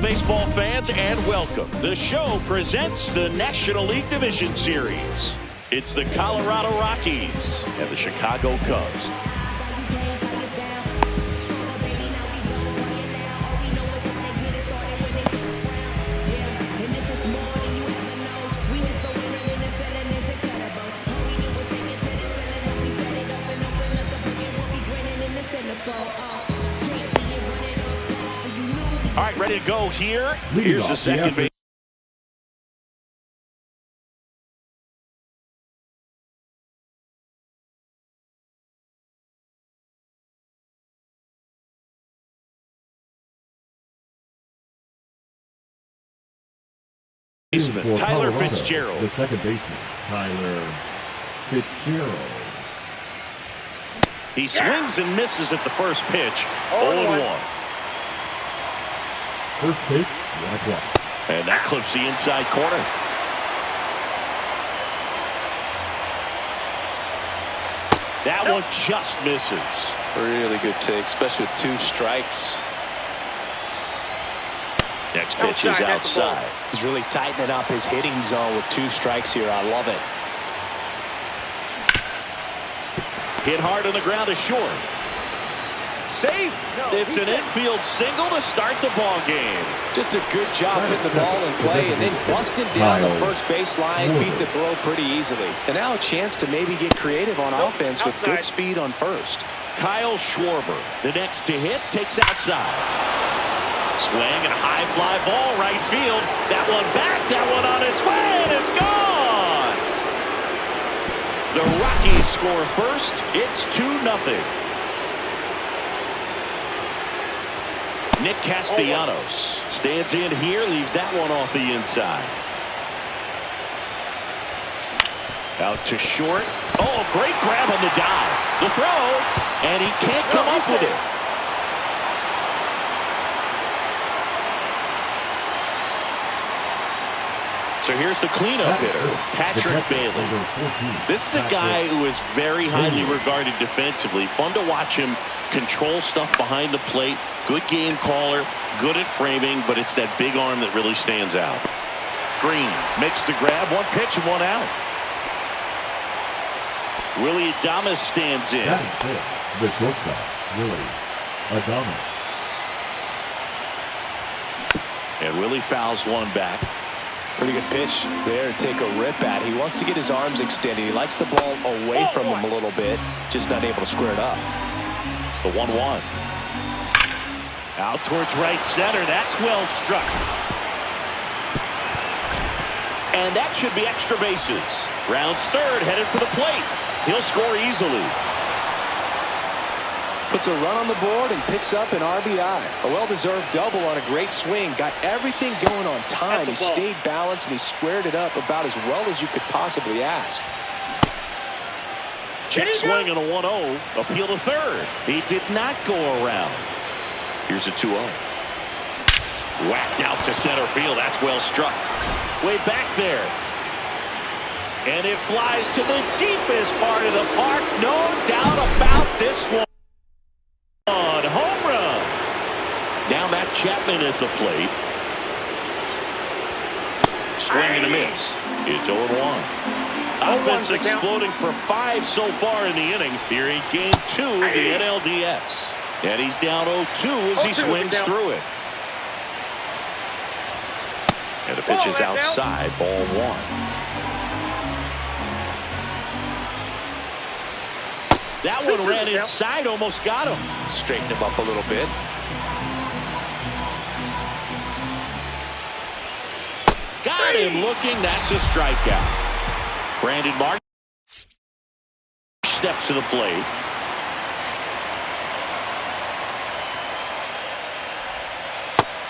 baseball fans, and welcome. The show presents the National League Division Series. It's the Colorado Rockies and the Chicago Cubs. All right, ready to go here. Here's the second base. Tyler Fitzgerald. The second baseman, Tyler Fitzgerald. He swings and misses at the first pitch. 0-1. First pitch, 1 o'clock. And that clips the inside corner. That one just misses. Really good take, especially with 2 strikes. Next pitch is outside. He's really tightening up his hitting zone with 2 strikes here. I love it. Hit hard on the ground is short. Safe. It's an infield single to start the ball game. Just a good job hitting the ball in play and then busting down the first base line, beat the throw pretty easily. And now a chance to maybe get creative on offense with good speed on first. Kyle Schwarber, the next to hit, takes outside. Swing and a high fly ball right field. That one back, that one on its way, and it's gone. The Rockies score first. It's 2-0. Nick Castellanos stands in here, leaves that one off the inside. Out to short. Oh, great grab on the dive. The throw, and he can't come up with it. So here's the cleanup hitter, Patrick Bailey. This is a guy who is very highly regarded defensively. Fun to watch him control stuff behind the plate. Good game caller, good at framing, but it's that big arm that really stands out. Green makes the grab, 1 pitch and 1 out. Willie Adames stands in. The shortstop, Willie Adames. And Willie fouls one back. Pretty good pitch there to take a rip at. He wants to get his arms extended. He likes the ball away from him a little bit, just not able to square it up. The 1-1. Out towards right center. That's well struck. And that should be extra bases. Rounds third, headed for the plate. He'll score easily. Puts a run on the board and picks up an RBI. A well-deserved double on a great swing. Got everything going on time. He stayed balanced and he squared it up about as well as you could possibly ask. Check swing and a 1-0. Appeal to third. He did not go around. Here's a 2-0. Whacked out to center field. That's well struck. Way back there. And it flies to the deepest part of the park. No doubt about this one. Home run. Now Matt Chapman at the plate. Swing and a miss. It's 0-1. Offense exploding for 5 so far in the inning here in Game 2 of the NLDS. And he's down 0-2 as he swings through it. And the pitch is outside, ball 1. That one ran inside, almost got him. Straighten him up a little bit. Got him looking. That's a strikeout. Brandon Mark steps to the plate.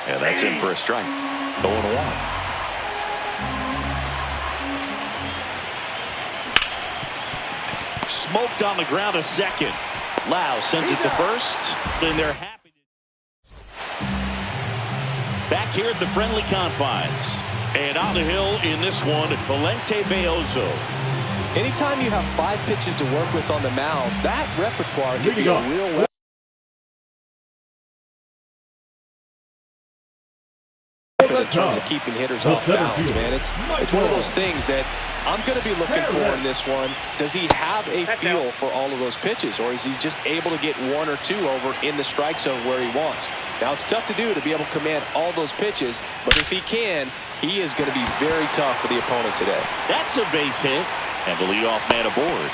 And that's in for a strike. 0-1. Smoked on the ground a second. Lau sends it to first. And they're happy. Back here at the friendly confines. And on the hill in this one, Valente Beozo. Anytime you have 5 pitches to work with on the mound, that repertoire can be a real terms of keeping hitters off balance, man. It's one of those things that I'm going to be looking for in this one. Does he have a feel for all of those pitches, or is he just able to get one or two over in the strike zone where he wants? Now, it's tough to do to be able to command all those pitches, but if he can, he is going to be very tough for the opponent today. That's a base hit, and the leadoff man aboard.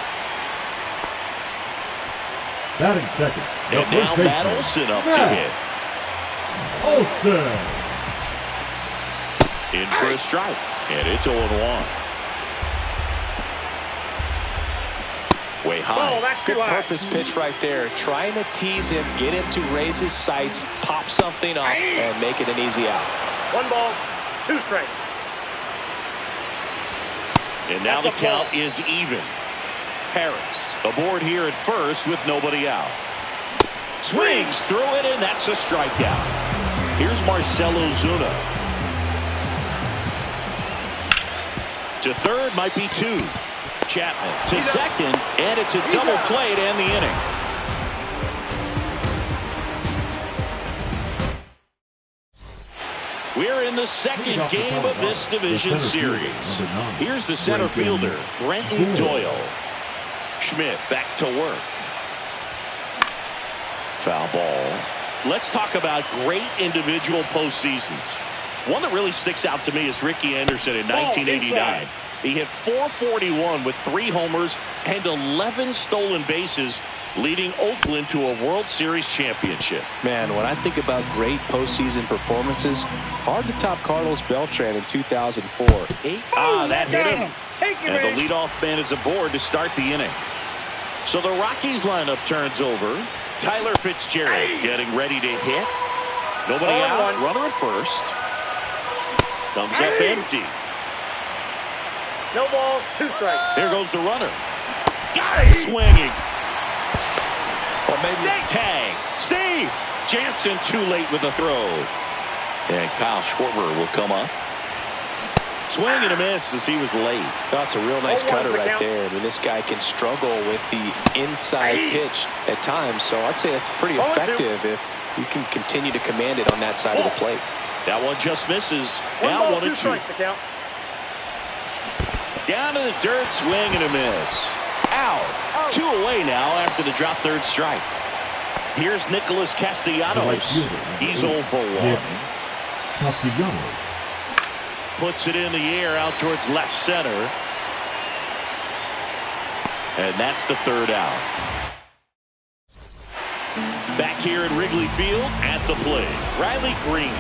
Batting second. And now Matt Olson up to hit. Olson. In for a strike, and it's 0-1. Way high. Good purpose pitch right there. Trying to tease him, get him to raise his sights, pop something up, and make it an easy out. 1 ball, 2 strikes. And now the count is even. Harris aboard here at first with nobody out. Swings through it, and that's a strikeout. Here's Marcell Ozuna. To third might be 2. Chapman to second, and it's a double play to end the inning. We're in the second game of this division series. Here's the center fielder, Brenton Doyle. Schmidt back to work. Foul ball. Let's talk about great individual postseasons. One that really sticks out to me is Ricky Anderson in 1989. He hit .441 with 3 homers and 11 stolen bases, leading Oakland to a World Series championship. Man, when I think about great postseason performances, hard to top Carlos Beltran in 2004. That hit him. And the leadoff man is aboard to start the inning. So the Rockies lineup turns over. Tyler Fitzgerald getting ready to hit. Nobody out. Runner at first. Comes up empty. No ball, 2 strikes. There goes the runner. Got it. Swinging. Or maybe tag. Save. Jansen too late with the throw. And Kyle Schwarber will come up. Swing and a miss as he was late. That's a real nice cutter right there. I mean, this guy can struggle with the inside pitch at times, so I'd say that's pretty effective if you can continue to command it on that side of the plate. That one just misses. Now 1-2. Down to the dirt, swing and a miss. Out. 2 away now after the drop third strike. Here's Nicholas Castellanos. He's 0 for 1. Castellanos. Puts it in the air out towards left center. And that's the third out. Back here at Wrigley Field at the plate, Riley Green.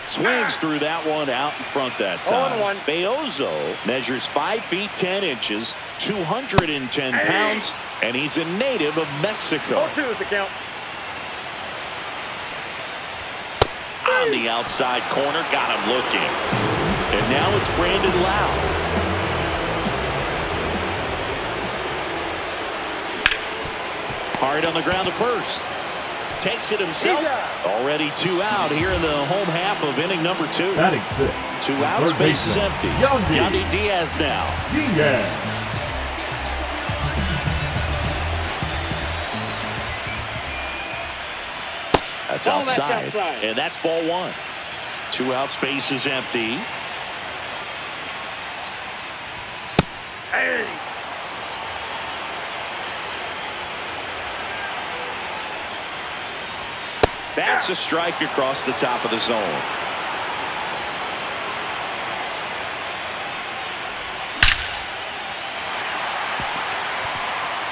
Swings through that one out in front that time. Beozo measures 5 feet 10 inches, 210 pounds, and he's a native of Mexico. 0-2 is the count. On the outside corner, got him looking. And now it's Brandon Lowe. Hard on the ground to first. Takes it himself. Already 2 out here in the home half of inning number 2. Batting 6. 2 outs, base is empty. Yandy Diaz now. That's outside. And that's ball 1. 2 outs, base is empty. That's a strike across the top of the zone.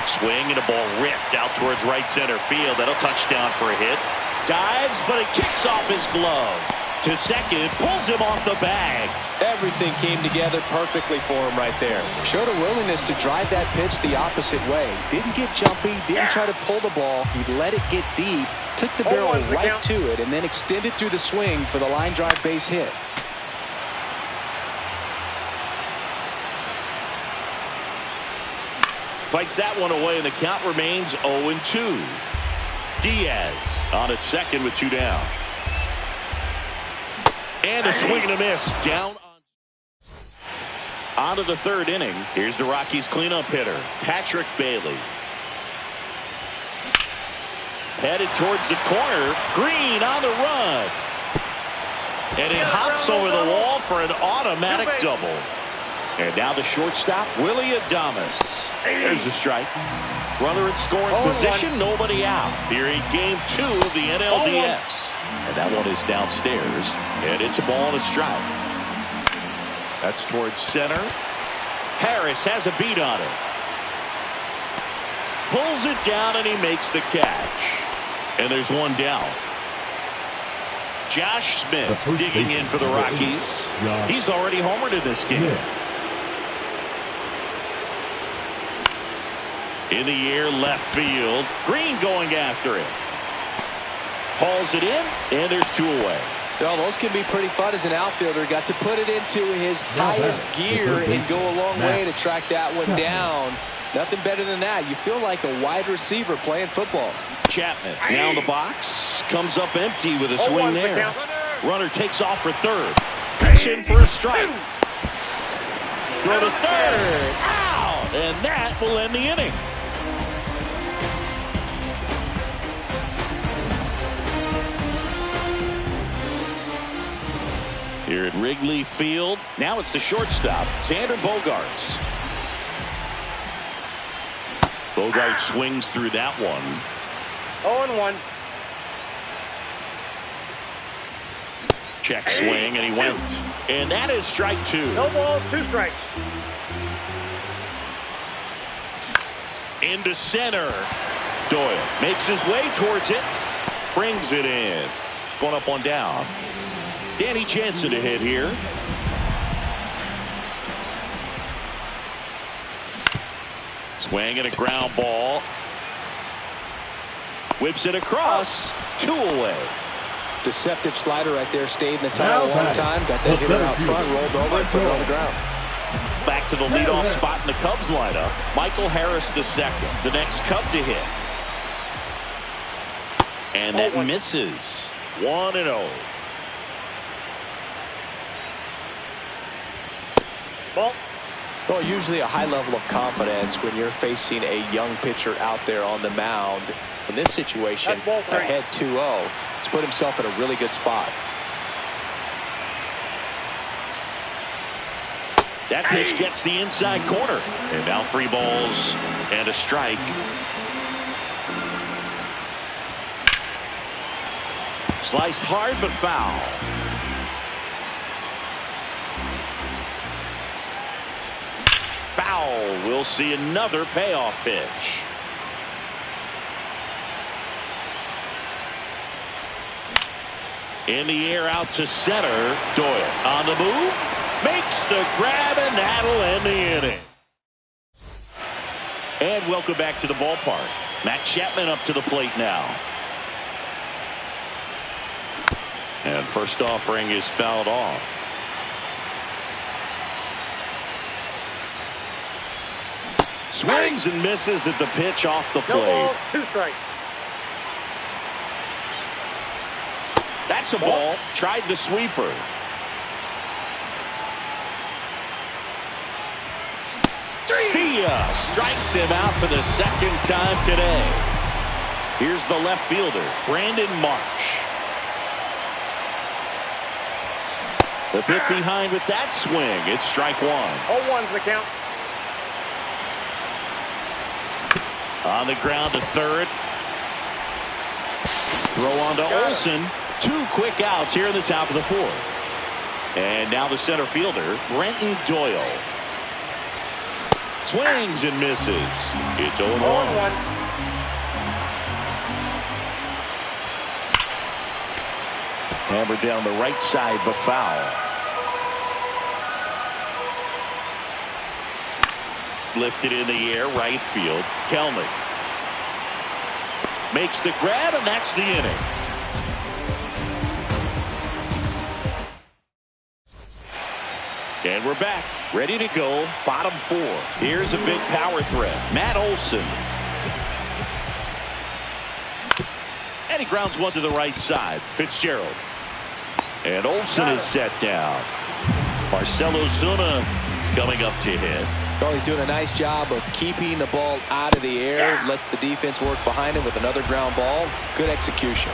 Swing and a ball ripped out towards right center field. That'll touch down for a hit. Dives, but it kicks off his glove. To second, pulls him off the bag. Everything came together perfectly for him right there. Showed a willingness to drive that pitch the opposite way. Didn't get jumpy, didn't try to pull the ball. He let it get deep, took the barrel right to it, and then extended through the swing for the line drive base hit. Fights that one away, and the count remains 0-2. Diaz on at second with 2 down. And a swing and a miss. Down on to the third inning. Here's the Rockies cleanup hitter, Patrick Bailey. Headed towards the corner. Green on the run. And it hops over the wall for an automatic double. And now the shortstop, Willie Adames. There's the strike. Runner in scoring position, nobody out. Here in game 2 of the NLDS. And that one is downstairs. And it's a ball and a strike. That's towards center. Harris has a beat on it. Pulls it down and he makes the catch. And there's one down. Josh Smith digging in for the Rockies. He's already homered in this game. In the air, left field. Green going after it. Hauls it in, and there's 2 away. Well, those can be pretty fun as an outfielder. Got to put it into his highest gear and go a long way to track that one down. Nothing better than that. You feel like a wide receiver playing football. Chapman now in the box. Comes up empty with a swing there. Runner takes off for third. Pitch in for a strike. Throw to third. Out! And that will end the inning. Here at Wrigley Field. Now it's the shortstop, Xander Bogaerts. Bogaerts swings through that one. 0-1. Check swing, and he went. And that is strike 2. No balls, 2 strikes. Into center. Doyle makes his way towards it. Brings it in. Going up on down. Danny Jansen to hit here. Swing and a ground ball. Whips it across. 2 away. Deceptive slider right there. Stayed in the tunnel a long time. Got that hitter out front. Rolled over and put it on the ground. Back to the leadoff spot in the Cubs lineup. Michael Harris the second. The next Cub to hit. And that misses. 1-0. Ball. Well, usually a high level of confidence when you're facing a young pitcher out there on the mound. In this situation, ahead 2-0. He's put himself in a really good spot. That pitch gets the inside corner. And now 3 balls and a strike. Sliced hard but foul. Foul. We'll see another payoff pitch. In the air out to center. Doyle on the move. Makes the grab, and that'll end the inning. And welcome back to the ballpark. Matt Chapman up to the plate now. And first offering is fouled off. Swings and misses at the pitch off the plate. No balls, 2 strikes. That's a ball. Tried the sweeper. See ya. Strikes him out for the second time today. Here's the left fielder, Brandon Marsh. The bit behind with that swing. It's strike 1. 0-1's the count. On the ground to third. Throw on to Olsen. 2 quick outs here in the top of the 4th. And now the center fielder, Brenton Doyle. Swings and misses. It's 0-1. Hammered down the right side, but foul. Lifted in the air, right field. Kelnick makes the grab, and that's the inning. And we're back, ready to go, bottom 4. Here's a big power threat, Matt Olson. And he grounds one to the right side, Fitzgerald. And Olson is set down. Marcell Ozuna coming up to hit. Well, he's doing a nice job of keeping the ball out of the air. Lets the defense work behind him with another ground ball. Good execution.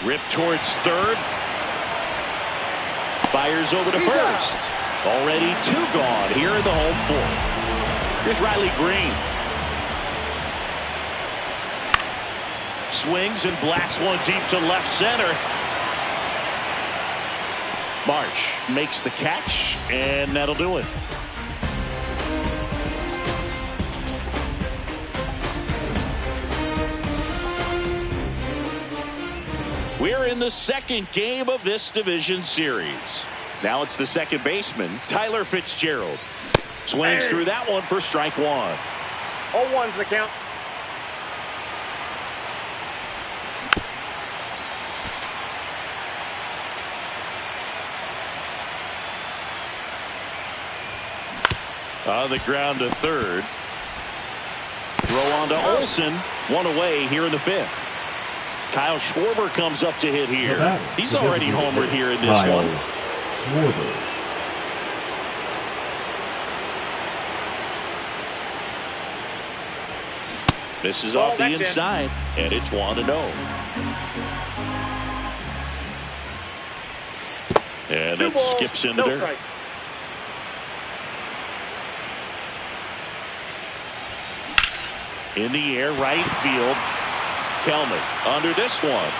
Rip towards third. Fires over to first. Already 2 gone here in the home 4th. Here's Riley Green. Swings and blasts one deep to left center. Marsh makes the catch, and that'll do it. We're in the second game of this division series. Now it's the second baseman, Tyler Fitzgerald. Swings through that one for strike 1. 0-1's the count. On the ground to third. Throw on to Olsen. 1 away here in the 5th. Kyle Schwarber comes up to hit here. He's already homered here in this one. Schwarber. Misses off the inside, and it's 1-0. And it skips in the dirt. Strike. In the air, right field. Kelman under this one.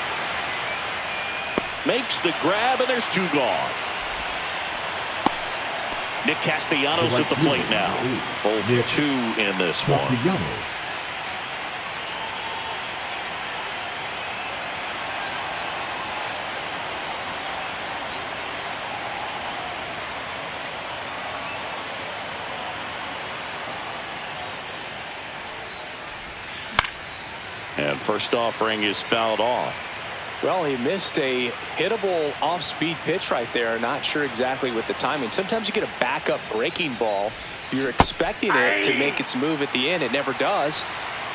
Makes the grab, and there's 2 gone. Nick Castellanos at the plate now. 0 for 2 in this one. And first offering is fouled off. Well, he missed a hittable off-speed pitch right there. Not sure exactly with the timing. Sometimes you get a backup breaking ball. You're expecting it to make its move at the end. It never does.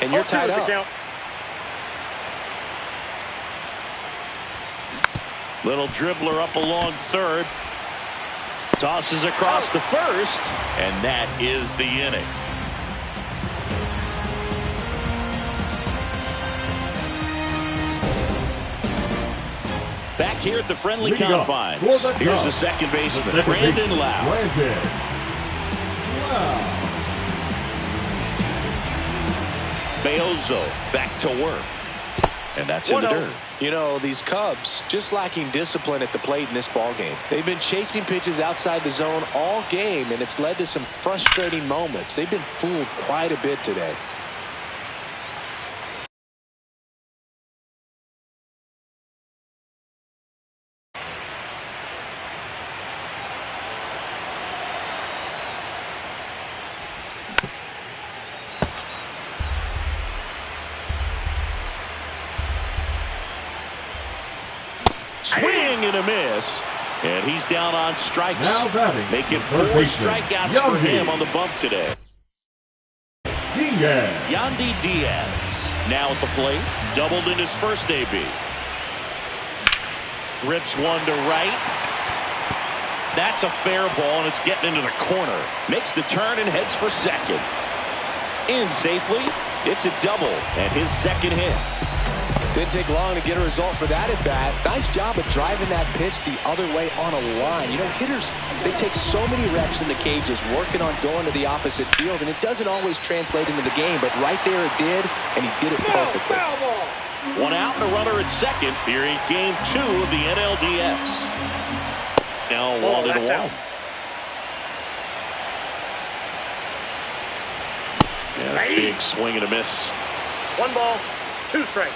And you're tied up. Little dribbler up along third. Tosses across to first. And that is the inning. Back here at the friendly confines. Here's the second baseman, Brandon Lau. Beozo back to work. And that's in the dirt. You know, these Cubs just lacking discipline at the plate in this ball game. They've been chasing pitches outside the zone all game, and it's led to some frustrating moments. They've been fooled quite a bit today. Swing and a miss. And he's down on strikes. Now batting, making 4 strikeouts for him on the bump today. Yandy Diaz now at the plate. Doubled in his first AB. Rips one to right. That's a fair ball, and it's getting into the corner. Makes the turn and heads for second. In safely. It's a double and his second hit. Didn't take long to get a result for that at bat. Nice job of driving that pitch the other way on a line. You know, hitters, they take so many reps in the cages working on going to the opposite field, and it doesn't always translate into the game, but right there it did, and he did it perfectly. One out and a runner at second here in game 2 of the NLDS. Now 1-1. Yeah, big swing and a miss. 1 ball, 2 strikes.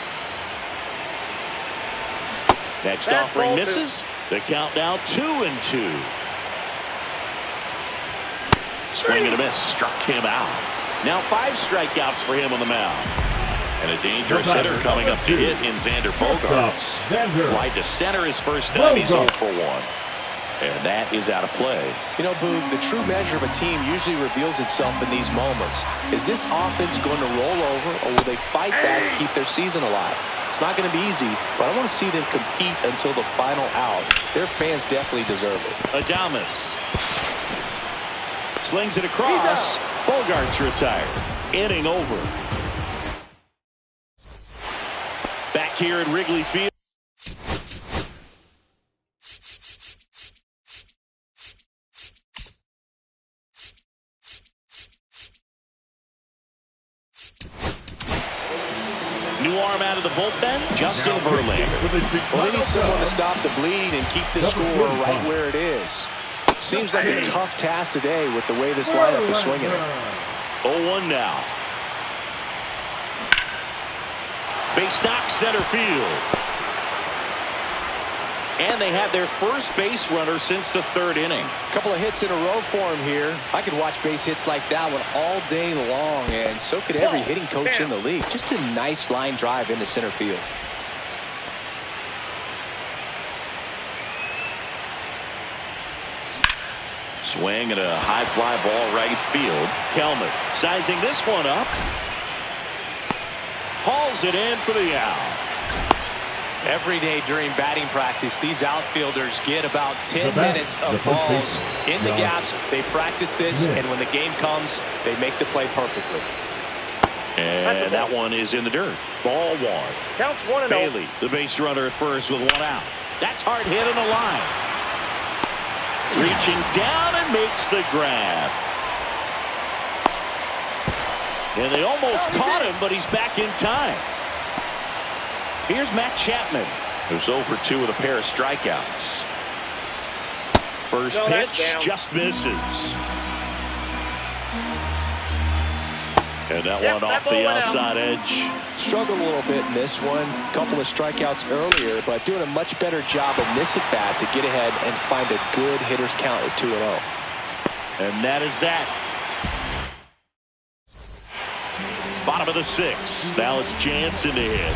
Next offering misses. The count now 2-2. Swing and a miss. Struck him out. Now 5 strikeouts for him on the mound. And a dangerous hitter coming up to hit in Xander Bogaerts. Fly to center his first time. He's 0 for 1. And that is out of play. You know, Boog, the true measure of a team usually reveals itself in these moments. Is this offense going to roll over, or will they fight back to keep their season alive? It's not going to be easy, but I want to see them compete until the final out. Their fans definitely deserve it. Adames slings it across. Bogart's retired. Inning over. Back here at Wrigley Field. New arm out of the bullpen, Justin Verlander. Well, they need someone to stop the bleed and keep the score right where it is. Seems like a tough task today with the way this lineup is swinging it. 0-1 now. Base knock center field. And they have their first base runner since the third inning. A couple of hits in a row for him here. I could watch base hits like that one all day long, and so could every hitting coach in the league. Just a nice line drive into center field. Swing and a high fly ball right field. Kelman sizing this one up. Hauls it in for the out. Every day during batting practice, these outfielders get about 10 minutes of balls in the gaps. They practice this, and when the game comes, they make the play perfectly. And that one is in the dirt. Ball one. Counts 1-0. Bailey, the base runner at first with one out. That's hard hit on the line. Reaching down and makes the grab. And they almost caught him, but he's back in time. Here's Matt Chapman, who's 0 for 2 with a pair of strikeouts. First pitch just misses. And that one off the outside edge. Struggled a little bit in this one. A couple of strikeouts earlier, but doing a much better job in this at bat to get ahead and find a good hitter's count at 2-0. And that is that. Bottom of the 6th. Now it's Jansen to hit.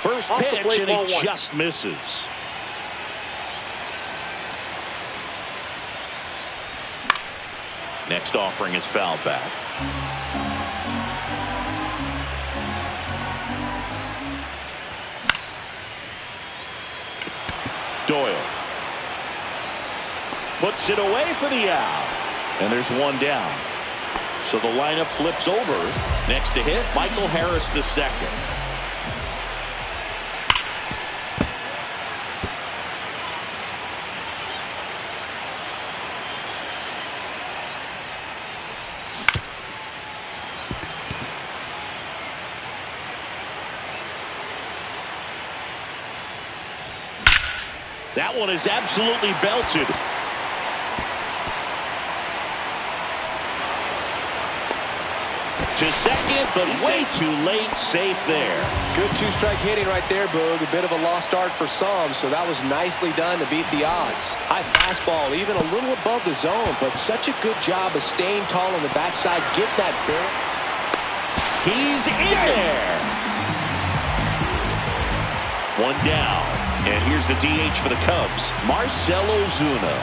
First pitch, and he just misses. Next offering is fouled back. Doyle puts it away for the out. And there's one down. So the lineup flips over. Next to hit, Michael Harris the second. That one is absolutely belted. To second, but way too late. Safe there. Good two-strike hitting right there, Boog. A bit of a lost start for some, so that was nicely done to beat the odds. High fastball, even a little above the zone, but such a good job of staying tall on the backside. Get that barrel. He's in there. One down. And here's the DH for the Cubs, Marcell Ozuna.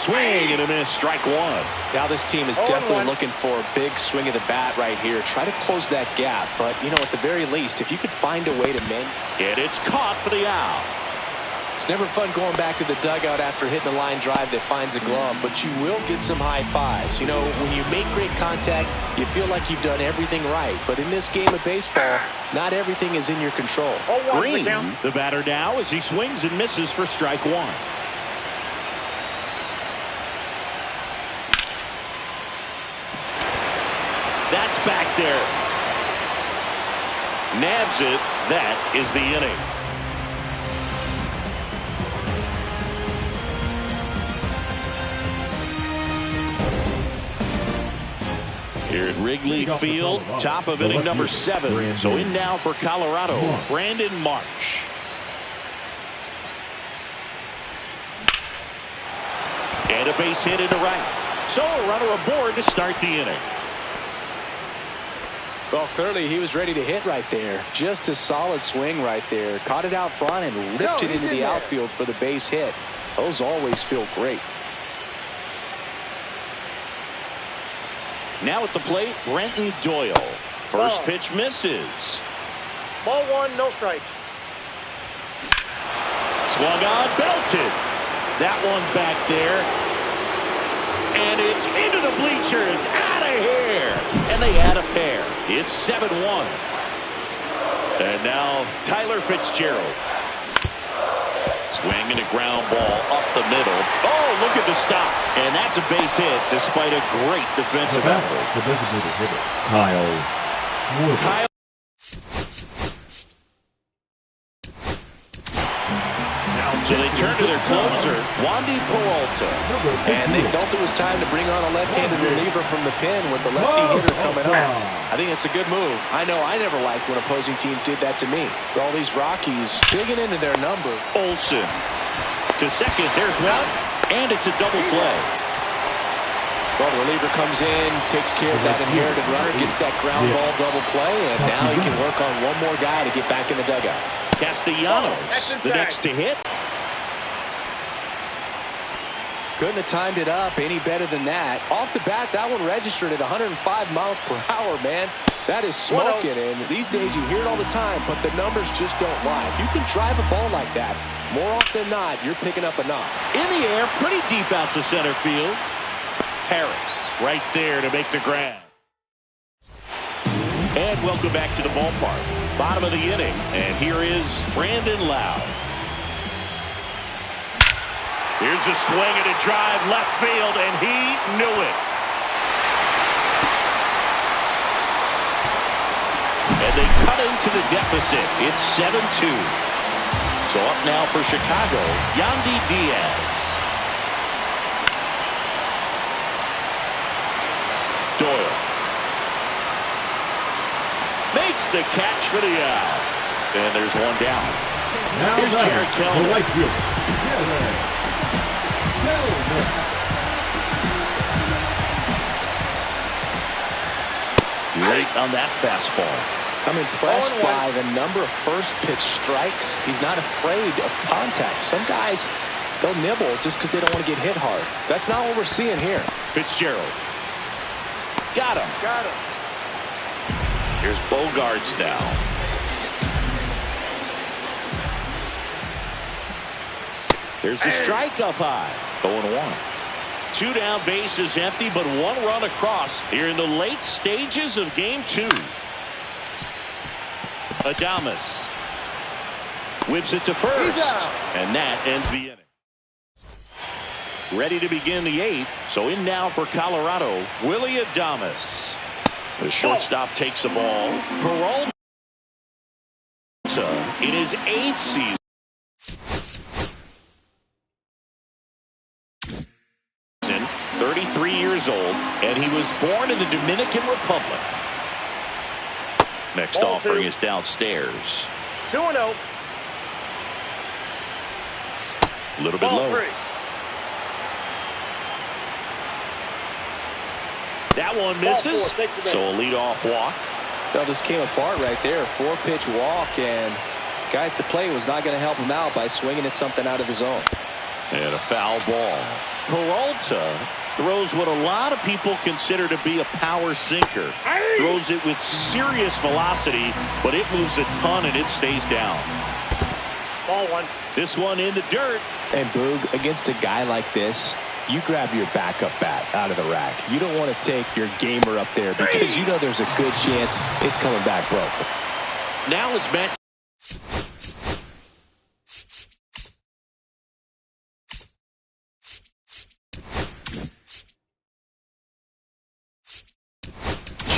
Swing and a miss, strike one. Now this team is definitely looking for a big swing of the bat right here. Try to close that gap, but you know, at the very least, if you could find a way to mend. And it's caught for the out. It's never fun going back to the dugout after hitting a line drive that finds a glove, but you will get some high fives. You know, when you make great contact, you feel like you've done everything right. But in this game of baseball, not everything is in your control. Green, the batter now, as he swings and misses for strike one. That's back there. Nabs it. That is the inning. Here at Wrigley Field, top of inning number 7. So in now for Colorado, Brandon Marsh. And a base hit into right. So a runner aboard to start the inning. Well, clearly he was ready to hit right there. Just a solid swing right there. Caught it out front and ripped it into the outfield for the base hit. Those always feel great. Now at the plate, Brenton Doyle. First pitch misses. Ball one, no strikes. Swung on, belted. That one back there. And it's into the bleachers. Out of here. And they add a pair. It's 7-1. And now Tyler Fitzgerald. Swinging a ground ball up the middle. Oh, look at the stop. And that's a base hit despite a great defensive effort. The designated hitter, Kyle Schwarber. So they turn to their closer, Wandy Peralta. And they felt it was time to bring on a left-handed reliever from the pen with the lefty hitter coming up. I think it's a good move. I know I never liked when opposing teams did that to me. All these Rockies digging into their number. Olsen to second. There's one. And it's a double play. Well, the reliever comes in, takes care of that inherited runner, gets that ground ball double play, and now he can work on one more guy to get back in the dugout. Castellanos, the next to hit. Couldn't have timed it up any better than that. Off the bat, that one registered at 105 miles per hour, man. That is smoking, and these days you hear it all the time, but the numbers just don't lie. If you can drive a ball like that, more often than not, you're picking up a knock. In the air, pretty deep out to center field. Harris right there to make the grab. And welcome back to the ballpark. Bottom of the inning, and here is Brandon Lowe. Here's a swing and a drive left field, and he knew it. And they cut into the deficit. It's 7-2. So up now for Chicago, Yandy Diaz. Doyle makes the catch for the out. And there's one down. Now here's Jared Kelly. The right fielder, Jared. Late on that fastball. I'm impressed by the number of first pitch strikes. He's not afraid of contact. Some guys, they'll nibble just because they don't want to get hit hard. That's not what we're seeing here. Fitzgerald. Got him. Got him. Here's Bogarts now. Here's the strike up high. 0-1. Two down, bases empty, but one run across here in the late stages of game 2. Adames whips it to first, and that ends the inning. Ready to begin the 8th, so in now for Colorado, Willy Adames. The shortstop takes the ball. Peralta in his 8th season. 33 years old, and he was born in the Dominican Republic. Next Ball offering 2. is downstairs. 2-0. A little bit Ball low. 3. That one misses, Ball 4. so a leadoff walk. That just came apart right there. 4-pitch walk, and guy at the plate was not going to help him out by swinging at something out of the zone. And a foul ball. Peralta throws what a lot of people consider to be a power sinker. Throws it with serious velocity, but it moves a ton and it stays down. Ball 1. This one in the dirt. And Boog, against a guy like this, you grab your backup bat out of the rack. You don't want to take your gamer up there because you know there's a good chance it's coming back broken. Now it's back.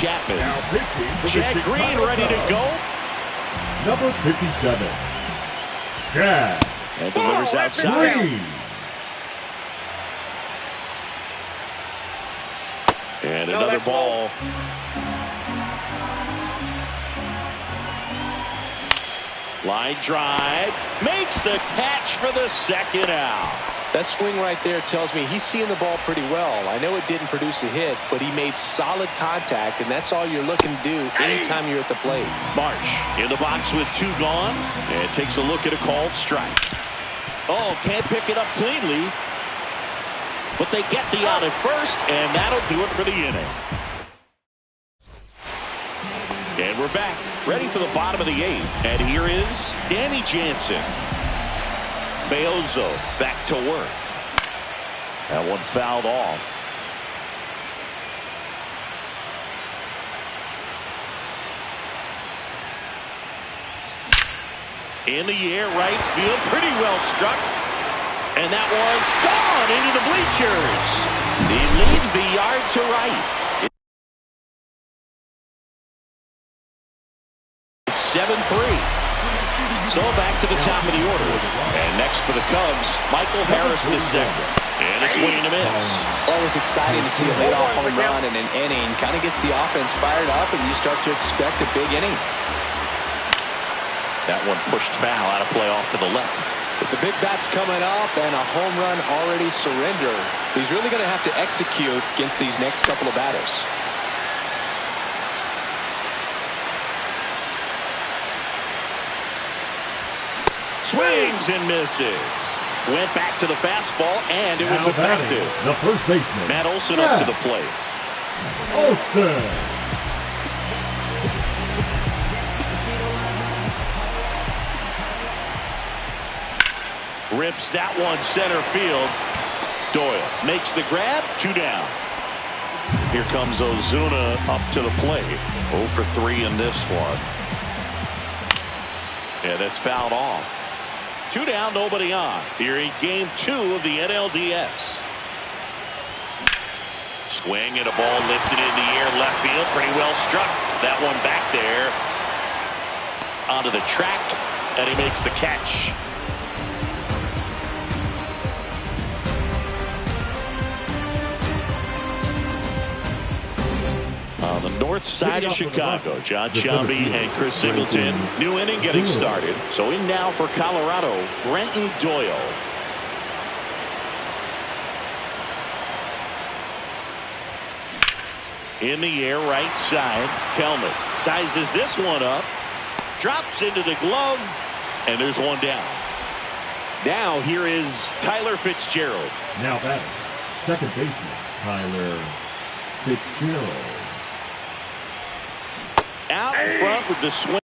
Chapman. Chad Green ready to go. Number 57, Chad And delivers outside. Green. And another ball. Line drive. Makes the catch for the second out. That swing right there tells me he's seeing the ball pretty well. I know it didn't produce a hit, but he made solid contact, and that's all you're looking to do anytime you're at the plate. Marsh in the box with 2 gone, and takes a look at a called strike. Oh, can't pick it up cleanly, but they get the out at first, and that'll do it for the inning. And we're back, ready for the bottom of the 8th, and here is Danny Jansen. Beozo back to work. That one fouled off. In the air, right field, pretty well struck. And that one's gone into the bleachers. He leaves the yard to right. It's 7-3. So back to the top of the order. And next for the Cubs, Michael Harris II. And a swing and a miss. Always exciting to see a leadoff home run in an inning. Kind of gets the offense fired up, and you start to expect a big inning. That one pushed foul out of play off to the left. With the big bats coming up and a home run already surrendered, he's really going to have to execute against these next couple of batters. Swings and misses. Went back to the fastball, and it was effective. The first baseman, Matt Olson up to the plate. Olson. Rips that one center field. Doyle makes the grab. 2 down. Here comes Ozuna up to the plate. 0 for 3 in this one. Yeah, that's fouled off. 2 down, nobody on. Here in game 2 of the NLDS. Swing and a ball lifted in the air, left field, pretty well struck. That one back there onto the track, and he makes the catch. On the north side of Chicago, John Shelby and Chris Singleton. New inning getting started. So in now for Colorado, Brenton Doyle. In the air, right side. Kelman sizes this one up. Drops into the glove. And there's one down. Now here is Tyler Fitzgerald. Now batting, second baseman, Tyler Fitzgerald. Out in front with the swing.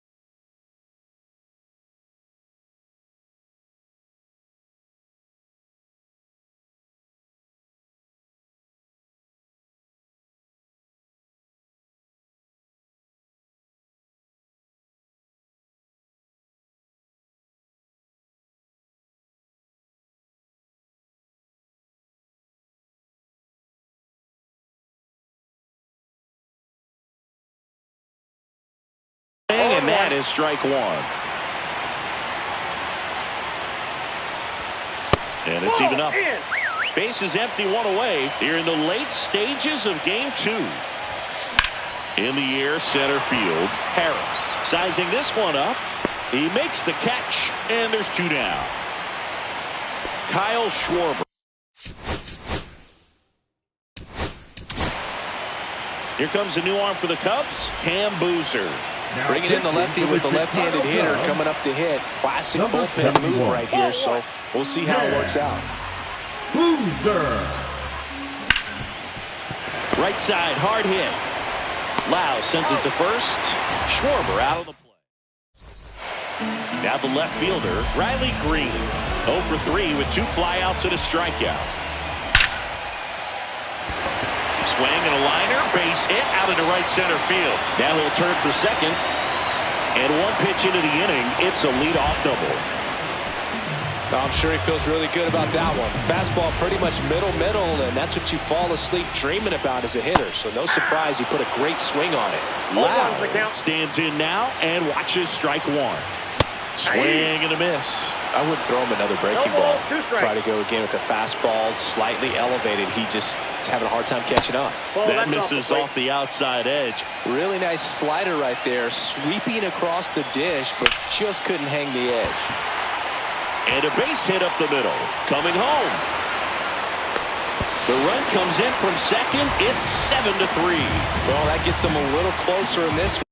And that is strike 1. And it's even up. Base is empty, 1 away. Here in the late stages of game 2. In the air, center field. Harris sizing this one up. He makes the catch, and there's 2 down. Kyle Schwarber. Here comes a new arm for the Cubs, Cam Boozer. Bringing in the lefty with the left-handed hitter coming up to hit. Classic bullpen move right here, so we'll see how it works out. Boozer. Right side, hard hit. Lau sends it to first. Schwarber out of the play. Now the left fielder, Riley Green. 0 for 3 with 2 flyouts and a strikeout. Swing and a liner, base hit out into right center field. Now he'll turn for second. And 1 pitch into the inning, it's a leadoff double. I'm sure he feels really good about that one. Fastball pretty much middle, and that's what you fall asleep dreaming about as a hitter. So no surprise he put a great swing on it. Lau stands in now and watches strike 1. Swing and a miss. I wouldn't throw him another breaking ball. Try to go again with the fastball slightly elevated. He just is having a hard time catching up. That misses off the outside edge. Really nice slider right there, sweeping across the dish, but just couldn't hang the edge. And a base hit up the middle. Coming home. The run comes in from second. It's 7-3. Well, that gets them a little closer in this one.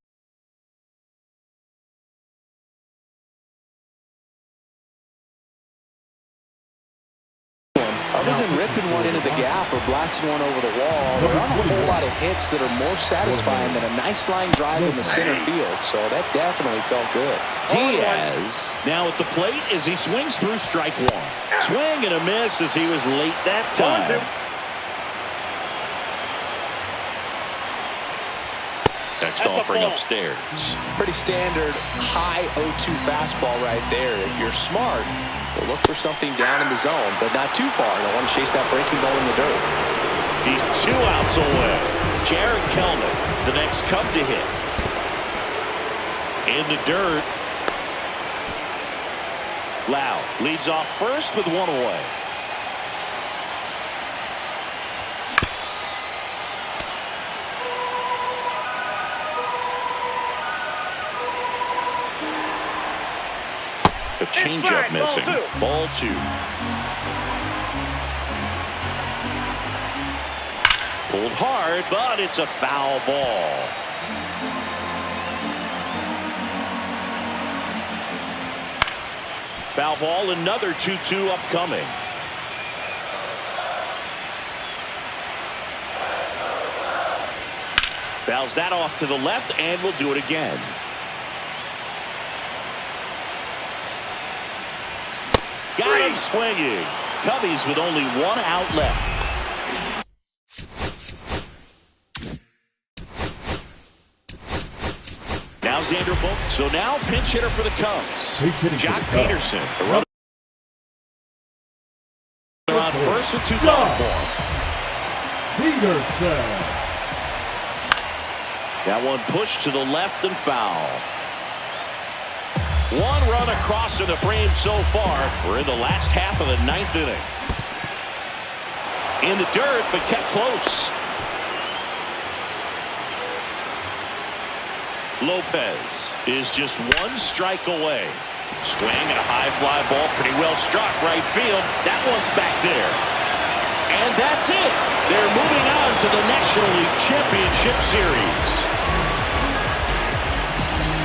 Other than ripping one into the gap or blasting one over the wall, there aren't a whole lot of hits that are more satisfying than a nice line drive in the center field. So that definitely felt good. Diaz now at the plate as he swings through strike one. Swing and a miss as he was late that time. Next offering upstairs. Pretty standard high 0-2 fastball right there. If you're smart, you'll look for something down in the zone, but not too far. Don't want to chase that breaking ball in the dirt. He's 2 outs away. Jared Kelnick, the next Cub to hit. In the dirt. Lau leads off first with 1 away. A changeup missing. Ball 2. Pulled hard, but it's a foul ball. Foul ball, another 2-2 upcoming. Fouls that off to the left, and will do it again. Got him swinging. Cubbies with only 1 out left. Now Xander Bolt. So now pinch hitter for the Cubs. Jock Peterson. On first with 2 gone for him. Peterson. That one pushed to the left and foul. 1 run across in the frame so far. We're in the last half of the 9th inning. In the dirt, but kept close. Lopez is just 1 strike away. Swing and a high fly ball, pretty well struck right field. That one's back there. And that's it. They're moving on to the National League Championship Series.